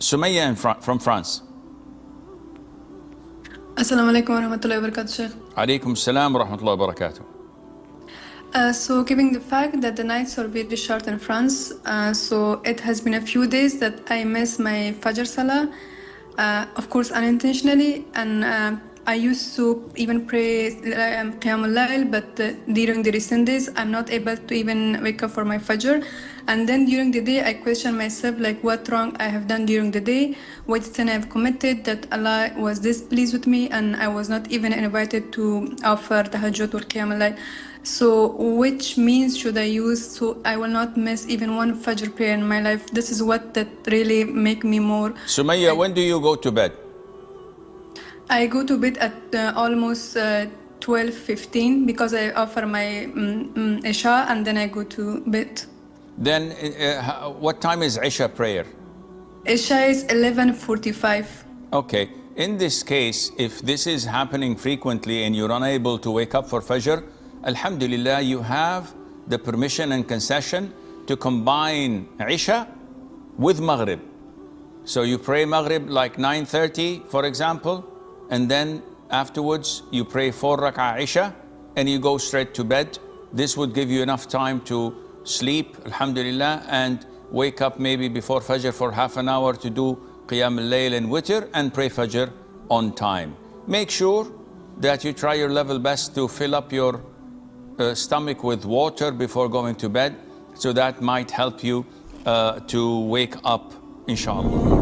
Sumaya from France. Assalamualaikum warahmatullahi wabarakatuh, Sheikh. Alaikum salam wa rahmatullahi wa barakatuh. So given the fact that the nights are very short in France, so it has been a few days that I miss my Fajr Salah, of course unintentionally, and I used to even pray Qiyam al-Layl, but during the recent days I'm not able to even wake up for my Fajr. And then during the day I question myself, like what wrong I have done during the day, what sin I have committed, that Allah was displeased with me and I was not even invited to offer Tahjjiud or Qiyam al-Layl. So which means should I use so I will not miss even one Fajr prayer in my life? This is what that really make me more. Sumaya, when do you go to bed? I go to bed at almost 12:15 because I offer my Isha and then I go to bed. Then what time is Isha prayer? Isha is 11:45. Okay, in this case, if this is happening frequently and you're unable to wake up for Fajr, Alhamdulillah, you have the permission and concession to combine Isha with Maghrib. So you pray Maghrib like 9:30, for example, and then afterwards you pray 4 rak'ah Isha and you go straight to bed. This would give you enough time to sleep, Alhamdulillah, and wake up maybe before Fajr for half an hour to do Qiyam al-Layl and Witr and pray Fajr on time. Make sure that you try your level best to fill up your stomach with water before going to bed, so that might help you to wake up, inshallah.